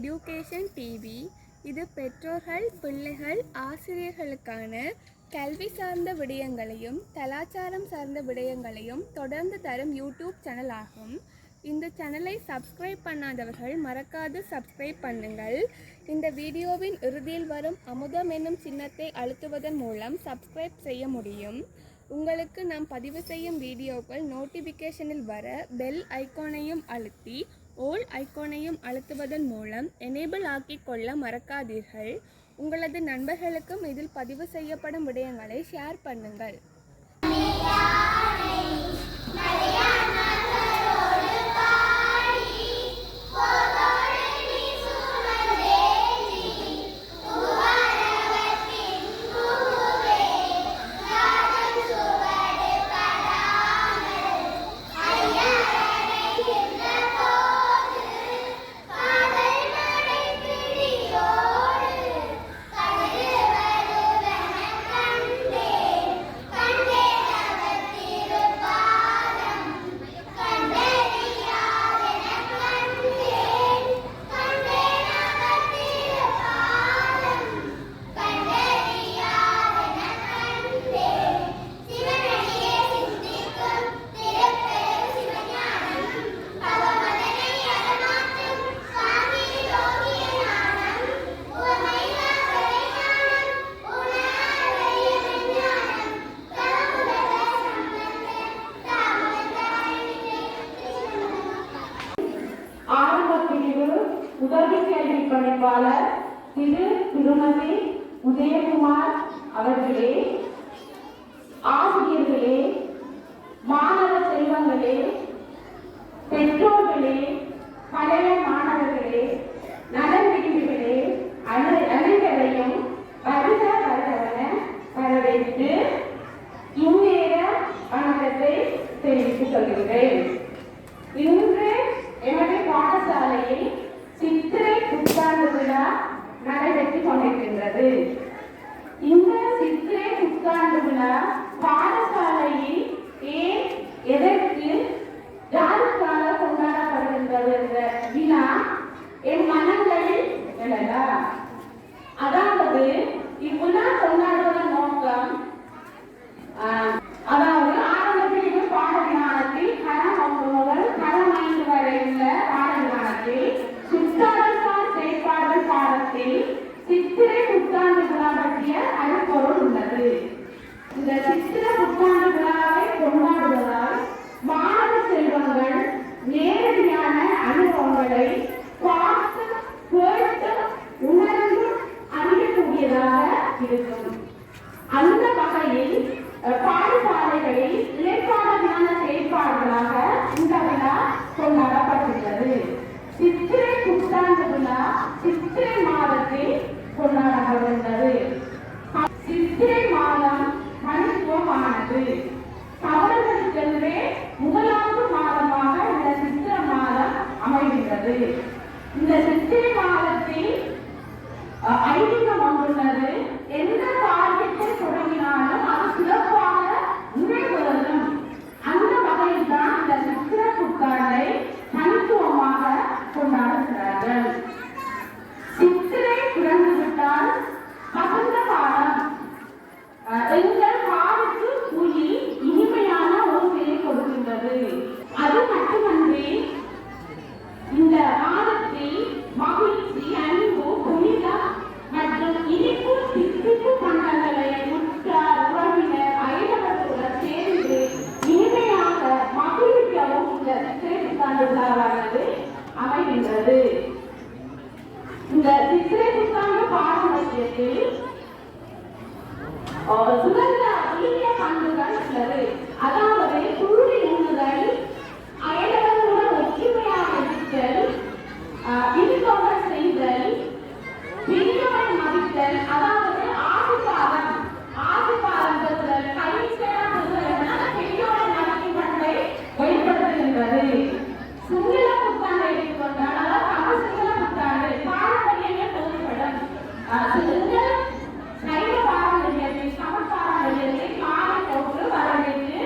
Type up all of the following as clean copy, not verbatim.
Education TV. இது பெற்றோர்கள், பிள்ளைகள், ஆசிரியர்களுக்கான கல்வி சார்ந்த விடயங்களையும் கலாச்சாரம் சார்ந்த விடயங்களையும் தொடர்ந்து தரும் யூடியூப் சேனல் ஆகும். இந்த சேனலை சப்ஸ்கிரைப் பண்ணாதவர்கள் மறக்காது சப்ஸ்கிரைப் பண்ணுங்கள். இந்த வீடியோவின் இறுதியில் வரும் அமுதம் என்னும் சின்னத்தை அழுத்துவதன் மூலம் சப்ஸ்கிரைப் செய்ய முடியும். உங்களுக்கு நாம் பதிவு செய்யும் வீடியோக்கள் நோட்டிஃபிகேஷனில் வர பெல் ஐக்கானையும் அழுத்தி ஓல் ஐக்கானையும் அழுத்துவதன் மூலம் எனேபிள் ஆக்கிக்கொள்ள மறக்காதீர்கள். உங்களது நண்பர்களுக்கும் இதில் பதிவு செய்யப்படும் விடயங்களை ஷேர் பண்ணுங்கள். உதவி கல்வி பணிப்பாளர் திருமதி உதயகுமார் அவர்களே, ஆசிரியர்களே, மாணவ செல்வங்களே, பெற்றோர்களே, பழைய மாணவர்களே, நலன் விரும்பிகளே, அனைவரையும் வருக வருகவன வரவேற்று இந்நேர வணக்கத்தை தெரிவித்துக் கொள்கிறேன். இன்று எமது பாடசாலையில் சித்திரை புத்தாண்டு விழா நடைபெற்றுக் கொண்டிருக்கின்றது. இந்த சித்திரை புத்தாண்டு விழா பாடசாலையில் ஏன், எதற்கு, யாருக்காக கொண்டாடப்படுகின்றது என்ற விழா என் மனங்களில் எழலாம். அதாவது இவ்விழா கொண்டாடுவதன் நோக்கம், அதாவது ஆரம்பத்தில் பாடவிமானத்தில் தரம் 1 முதல் தரம் 5 வரை உள்ள பாடவிமானத்தில் சுற்றாடல்சார் செயற்பாடுகள் பாடத்தில் சித்திரை புத்தாண்டு விழா பற்றிய அருப்பொருள் உள்ளது. இந்த சித்திரை புத்தாண்டு விழாவை கொண்டாடுவதால் மாணவ செல்வங்கள் நேரடியான அனுபவங்களை பார்த்து, கேட்டு, உணர்ந்து அறியக்கூடியதாக இருக்கும். அந்த வகையில் பாடசாலைகளில் இடைப்பாடலான செயற்பாடுகளாக இந்த விழா கொண்டாடப்பட்டுள்ளது. சித்திரை புத்தாண்டு விழா சித்திரை மாதத்தில் கொண்டாடப்படுகின்றது. சித்திரை மாதம் தனித்துவமானது. தமிழர்களுக்கென்றே முதலாவது மாதமாக இந்த சித்திரை மாதம் அமைகின்றது. இந்த சித்திரை மாதத்தில் ஐதீகம் ஒன்றுள்ளது. எந்த காரியத்தை தொடங்கினாலும் அது சிறப்பாக நிறைவேறும். அந்த வகையில் தான் இந்த சித்திரை புத்தாண்டை தனித்துவமாக கொண்டாடுகிறார்கள். சித்திரை பிறந்துவிட்டால் வசந்த காலம். எங்கள் காலுக்கு உயிர் இனிமையான ஓசையை கொடுக்கின்றது. அது மட்டுமன்றி இந்த மாதத்தில் மகிழ்ச்சி, அன்பு, புனிதம் மற்றும் இனிப்பு தித்திப்பு பண்டங்களை உற்றார், உறவினர், அயலவர்களுடன் சேர்ந்து இனிமையாக மகிழ்ச்சியாகவும் இந்த சித்திரை புத்தாண்டு விழாவானது அமைகின்றது. இந்த சித்திரை புத்தாண்டு பாரம்பரியத்தில் சிறந்த இனிய பண்புகள் உள்ளது. அதாவது துள்ளி உண்ணுதல், அயலவர்களுடன் ஒற்றுமையாக இருத்தல், இனிப்பவர் செய்தல், பெரியவரை மதித்தல், அதாவது ஆசிர்வாதம் பெறுதல், கைசேராதல் என பெரியோரை மதிக்கும் பண்பை வெளிப்படுத்துகின்றது. சிங்கள புத்தாண்டை எடுத்துக்கொண்டால், அதாவது தமிழ் சிங்கள புத்தாண்டு பாரம்பரியங்கள் பொதுப்படும். சைவ பாரம்பரியத்தை, தமிழ் பாரம்பரியத்தை மாலை போட்டு வரவேற்று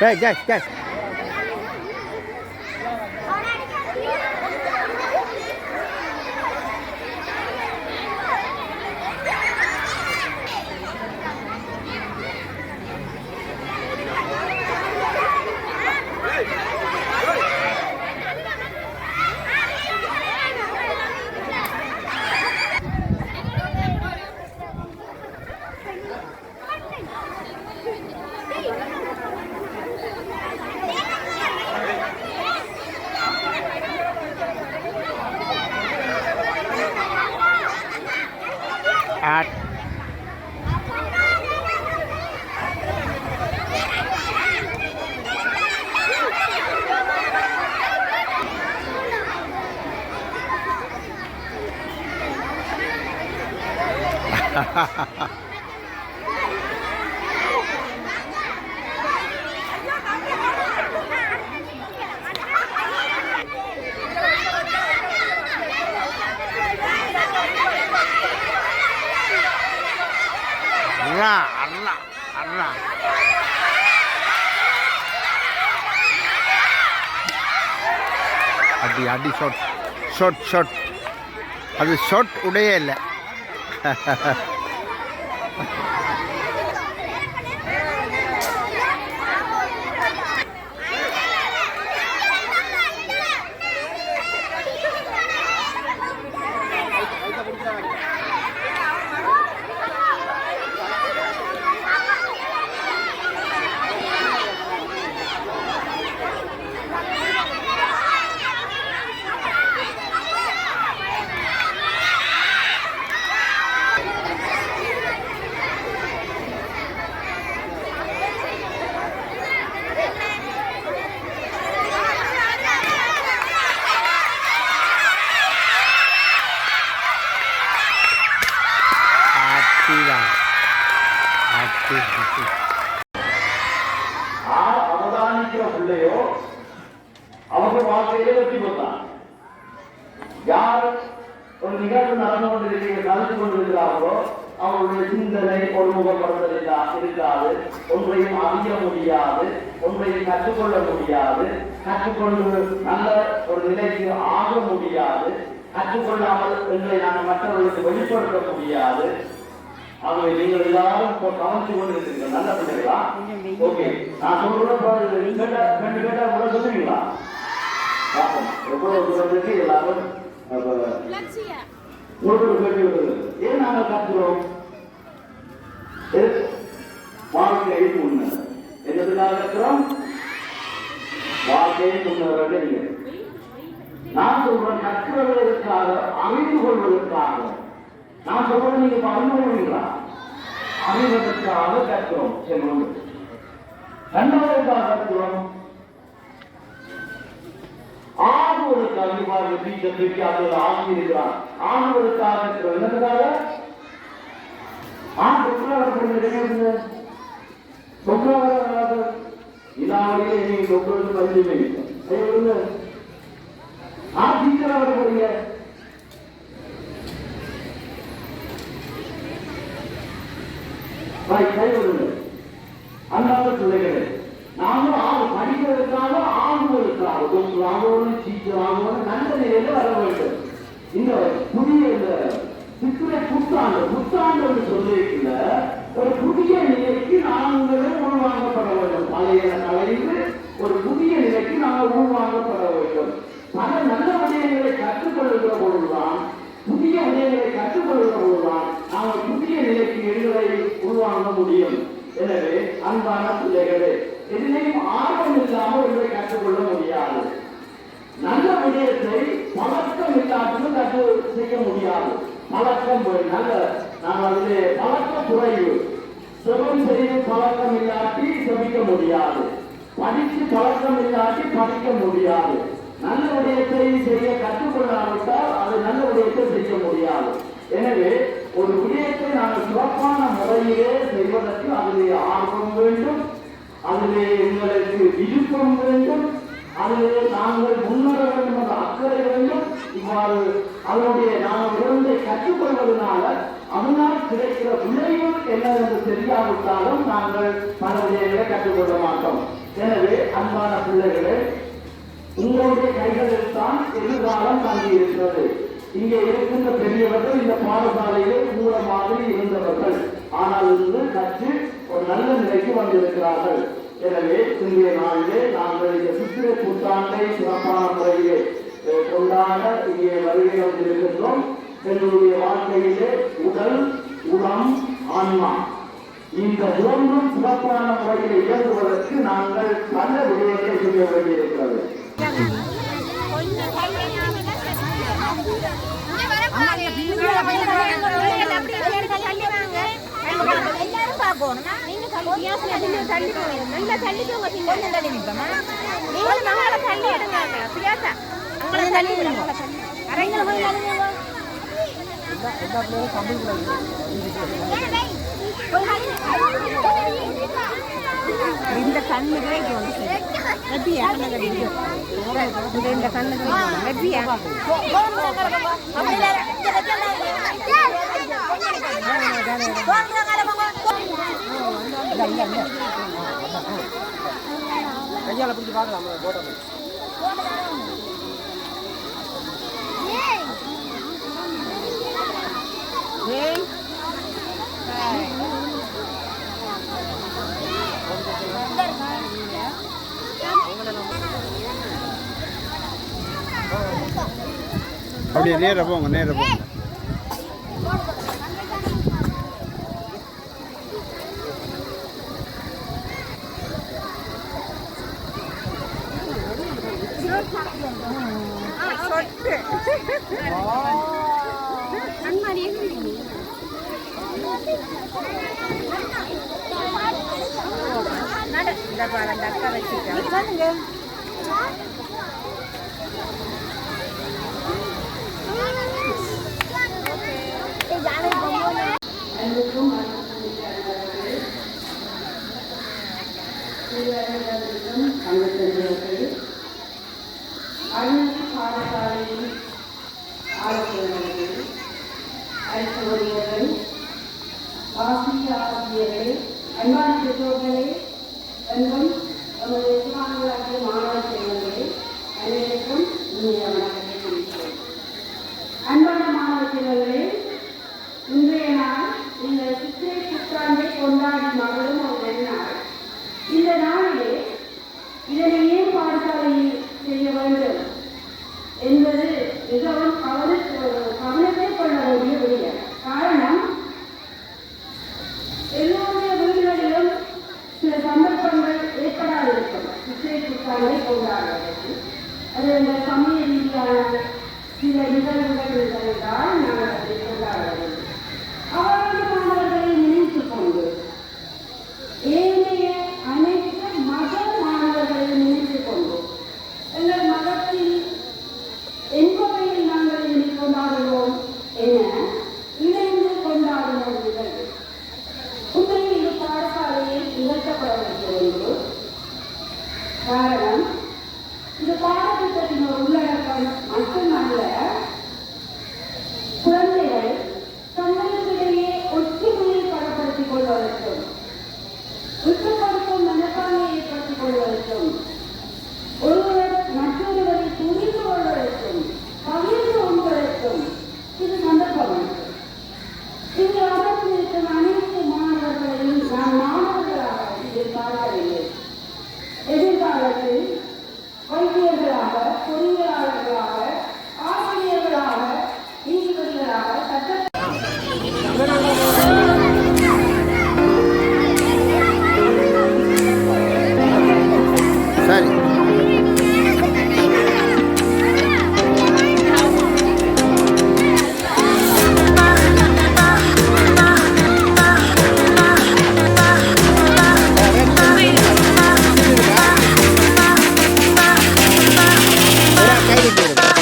ஜாய் அடி ஷார்ட் அது ஷார்ட் உடையே இல்லை. அவதானிக்கிற பிள்ளையோ அவங்க வாழ்க்கையிலே வெற்றி பெற்றான். யார் ஒரு நிகழ்வு நடந்து கொண்டிருக்கிறார்களோ அவருடைய சிந்தனை ஒருமுகப்படுத்தல் இருக்காது, ஒன்றையும் அறிய முடியாது, ஒன்றையும் கற்றுக்கொள்ள முடியாது, கற்றுக்கொண்டு நல்ல ஒரு நிலைக்கு ஆக முடியாது, கற்றுக்கொள்ளாமல் எங்களை நாங்கள் மற்றவர்களுக்கு வெளிப்படுத்த முடியாது. ஆகவே நீங்கள் எல்லாரும் கவனித்து கொண்டிருக்கிறீர்கள். நல்ல பிள்ளைகளா? ஓகே, நான் சொல்றேன். ரெண்டு கேட்டா கூட சொல்லுவீங்களா? எவ்வளவு தூரத்துக்கு எல்லாரும் ஒரு கேள்வி வருது. ஏன் நாங்கள் கற்றுக்கிறோம்? வாழ்க்கையை முன்னர் என்னதுக்காக கற்றுக்கிறோம்? வாழ்க்கையை முன்னேற நீங்கள் நான் சொல்றேன் கற்றுவதற்காக, அறிந்து கொள்வதற்காக. நான் சொல்றேன் நீங்க அறிவுறீங்களா? அறிவதற்காக கற்றுறோம். சரி, ஒன்று. இரண்டாவதற்காக கற்றுறோம் ஆடுவதற்காக. பாருங்க, டீச்சர் ஆகியிருக்கிறார். ஆடுவதற்காக கற்றுறோம். என்னதுக்காக? இல்லாமலே நீங்க டொக்டருக்கு வந்து டீச்சர் வரக்கூடிய அல்லாத பிள்ளைகளே, நாமும் படிக்கிறதுக்காக ஆகுவதற்காக டீச்சர் ஆகுவது நல்ல நிலையில வர வேண்டும். இந்த புதிய சித்திரை புத்தாண்டு என்று சொல்லியிருக்கிற ஒரு புதிய நிலைக்கு நாங்களும் உருவாக்கப்பட வேண்டும். பழைய கலைந்து ஒரு புதிய நிலைக்கு நாங்கள் உருவாக்கப்பட வேண்டும். பல நல்ல விடயங்களை கற்றுக்கொள்கிற பொழுதுதான், புதிய விடயங்களை கற்றுக்கொள்கிற பொழுதுதான் நாங்கள் புதிய நிலைக்கு எங்களை உருவாங்க முடியும். எனவே அன்பான பிள்ளைகளே, எதிலையும் ஆர்வம் இல்லாமல் இதை கற்றுக்கொள்ள முடியாது. நல்ல விடயத்தை பழக்கம் இல்லாமல் கற்று செய்ய முடியாது. பழக்கம் நல்ல நாம் அதிலே பழக்க குறைவு. செவம் செய்து பழக்கம் இல்லாட்டி செவிக்க முடியாது. படித்து பழக்கம் இல்லாட்டி படிக்க முடியாது. நல்ல விடயத்தை செய்ய கற்றுக்கொள்ளாவிட்டால் அது நல்ல விடயத்தை செய்ய முடியாது. எனவே ஒரு விடயத்தை நாங்கள் சிறப்பான முறையிலே செய்வதற்கு அதிலே ஆர்வம் வேண்டும், அதிலே எங்களுக்கு விருப்பம் வேண்டும், அதிலே நாங்கள் முன்னேற வேண்டும் என்ற அக்கறை வேண்டும். இவ்வாறு அதனுடைய நாம் விருந்தை கற்றுக்கொள்வதனால அதனால் கிடைக்கிற விளைவு என்னவென்று தெரியாவிட்டாலும் நாங்கள் பல விடயங்களை கற்றுக்கொள்ள மாட்டோம். எனவே அன்பான பிள்ளைகளே, உங்களுடைய கைகளில் தான் எதிர்காலம் தங்கி இருக்கிறது. இங்கே இருக்கின்ற பெரியவர்கள் இந்த பாடசாலையிலே உங்கள மாதிரி இருந்தவர்கள், ஆனால் இன்று கற்று ஒரு நல்ல நிலைக்கு வந்திருக்கிறார்கள். எனவே இன்றைய நாளிலே நாங்கள் இந்த சித்திரை புத்தாண்டை சிறப்பான முறையிலே கொண்டாட இங்கே வருகை வந்திருக்கின்றோம். எங்களுடைய வாழ்க்கையிலே உடல், உடம், ஆன்மா இந்த மூன்றும் சிறப்பான முறையில் இயங்குவதற்கு நாங்கள் நல்ல விடயத்தை செய்ய வேண்டியிருக்கிறது. இந்த கண்ணுகளே வெட்டியா இந்த கண்ணுகளே வெட்டியா கையால பிடிச்சி பார்க்கலாம் போட்டோ. அப்படியே நேர போங்க, நேர போங்க. அன்பான மாணவ செல்வங்களே, இன்றைய நாள் இந்த சித்திரை புத்தாண்டை கொண்டாடி மகளும் ஒரு நன்னாள். இந்த நாளிலே இதனை ஏன் பாடசாலையில் செய்ய வேண்டும் என்பது மிகவும் கவனத்தை கொள்ள வேண்டிய விடயம். காரணம், எல்லோருடைய வீடுகளிலும் சில சந்தர்ப்பங்கள் ஏற்படாதிருக்கும் சித்திரை புத்தாண்டை கொண்டாடுவதற்கு. அது இந்த சமய ரீதியான சில நிகழ்வுகள் இருந்தால் நாங்கள் அதை கொண்டாட வேண்டும். அவர்கள் மாணவர்களை நினைத்துக் கொண்டு ஏனைய அனைத்து மத மாணவர்களை நினைத்துக் கொண்டு எங்கள் மதத்தில் என்பவையில் நாங்கள் இனி கொண்டாடுவோம் என இணைந்து கொண்டாடும் ஒரு நிகழ்வு. உண்மையில் இது பாடசாலையில் நிகழ்த்தப்பட வேண்டிய ஒன்று. காரணம், இந்த பாடத்திட்டத்தின் ஒரு உள்ளடக்கம் மட்டுமல்ல, குழந்தைகள் தங்களுக்கிடையே ஒற்றுமையை பலப்படுத்திக் கொள்வதற்கும் விட்டுப்படுத்தும் மனப்பான்மையை ஏற்படுத்திக் கொள்வதற்கும் ஒருவர் மற்றொருவரை புரிந்து கொள்வதற்கும் பகிர்ந்து கொள்வதற்கும் இது சந்தர்ப்பம். இங்கு அமர்ந்திருக்கும் அனைத்து மாணவர்களையும் நான் மாணவர்களாக இதில் பார்க்கவில்லை. எதிர்காலத்தில் வைத்தியர்களாக, பொறியியலாளர்களாக, ஆசிரியர்களாக, நீதிபதிகளாக, சட்ட சரி. கைது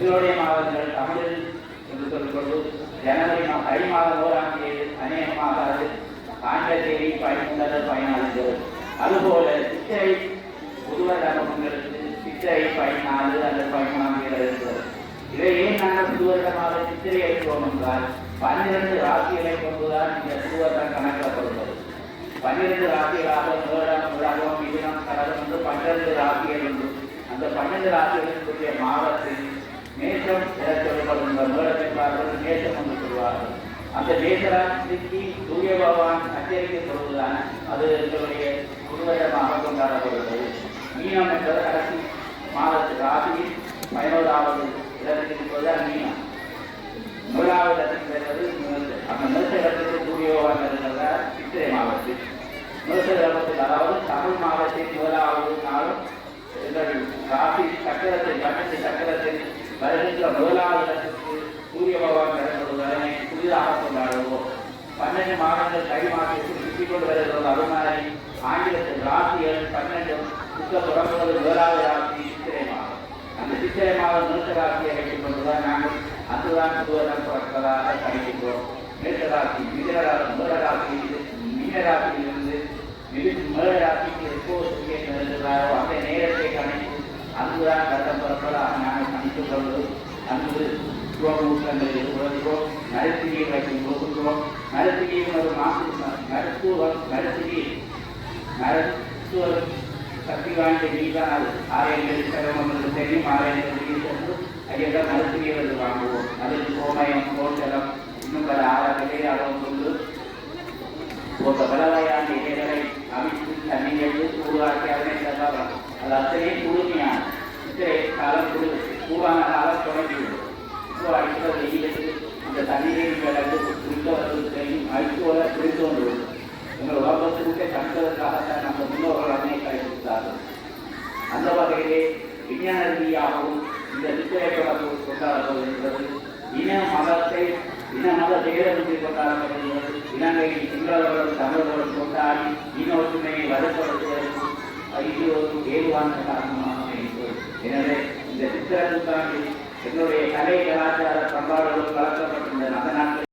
எங்களுடைய மாதங்கள் தமிழில் என்று சொல்லிக்கொண்டு ஜனவரி தை மாதம் 1ஆம் தேதி அநேகமாக அது ஆங்கில தேதி 13-14. அதுபோல சித்திரை புதுவர் தர்மங்களுக்கு சித்திரை 14 அல்லது 13ஆம் தேதி இருக்கிறது. இதை ஏன் நாங்கள் புதுவருடமாக சித்திரை எடுக்கிறோம் என்றால் 12 ராசிகளை கொண்டுதான் இந்த புதுவருடம் கணக்கிடப்படுகிறது. 12 ராசிகளாக முதலாம் மிதுனம் கடகம் என்று 12 ராசிகள் உண்டு. அந்த 12 ராசிகளுக்குரிய மாதத்தில் மேஷம் என சொல்லப்படுகின்ற மேடத்திற்கார்கள் மேஷம் என்று சொல்வார்கள். அந்த மேஷராசிக்கு சூரிய பகவான் அச்சரிக்கப்படுவதுதான் அது எங்களுடைய புதுவருடமாக கொண்டாடப்படுகிறது. மீனம் என்பது கடைசி மாதத்தில் ராசியில் 11வது இடத்தில் இருப்பதுதான் மீனம். 1வது இடத்தில் என்பது அந்த மேஷ இடத்திற்கு சூரிய பகவான் இருக்கிறதால் சித்திரை மாதத்தில் மேஷ கிரகத்தில் அதாவது தமிழ் மாதத்தின் 1வது நாளும் ராசி சக்கரத்தில் பன்னெண்டு சக்கரத்தில் வருகின்ற 1வது இடத்திற்கு சூரிய பகவான் கிடப்படுவதனை புதிதாக கொண்டாடுவோம். 12 மாதங்கள் கை மாதத்தில் சுற்றிக் கொண்டு வருகிறது. அது மாதிரி ஆங்கிலத்தில் ராசிகள் 12 சுத்த தொடங்குவது 1வது ராசி சித்திரை மாதம். அந்த சித்திரை மாதம் மேஷ ராசியை வைத்துக் கொண்டுதான் நாங்கள் அதுதான் புதுவருடம் பிறப்பதாக கணிக்கின்றோம். மேஷராசி மீனராசி மீனராசியிலிருந்து மேலராசிக்கு எப்போது சூரியன் வருகிறாரோ அந்த நேரத்தை கணித்து அங்குதான் கட்டம் பிறப்பதாக நாங்கள் கணித்துக் கொள்வது. அங்கு சிவமூர்த்தங்களில் உலகிறோம், நரசியை வைக்கும் போகின்றோம். நரசிகையும் ஒரு மருத்துவ சக்தி வாய்ந்த நீதான் அது ஆலயங்களில் சிரமங்கள் தெரியும். ஆலயங்களில் சென்று ஐயெல்லாம் நரசிகைகள் வாங்குவோம். அதற்கு கோமயம் கோட்டலம் இன்னும் பல ஆலயங்களே அளவு கொண்டு ஒரு பலவையான இலைகளை அமைத்து தண்ணீரை சூடாக்கி அதனை தரலாம். அது அத்தனை குழுமையான சித்திரை காலம் சூடான காலம் தொடங்கிவிடும். இப்போ அடிக்கிற வெயிலுக்கு அந்த தண்ணீரை கிடந்து குடித்தவர்களுக்கு தெரியும். அடித்துவர குடித்து வந்துவிடும். எங்கள் உலகத்திற்கு கண்டதற்காகத்தான் நம்ம முன்னோர்கள் அன்னை கைவிட்டார்கள். அந்த வகையிலே விஞ்ஞான ரீதியாகவும் இந்த சித்திரை தொடர்பு கொண்டாடப்படுகின்றது. இன மத தேர்தலுக்கு கொண்டாடப்படுகிறது. இலங்கையில் சிங்களவர்கள் தமிழர்கள் கொண்டாடி இன்னொருமையை வலுப்படுத்துவதற்கு இது ஒரு ஏதுவான காரணமாக இருக்கிறது. எனவே இந்த சித்திரை புத்தாண்டில் என்னுடைய கலை கலாச்சார பண்பாடுகள் கலக்கப்பட்டுள்ளன. அந்த நாட்கள்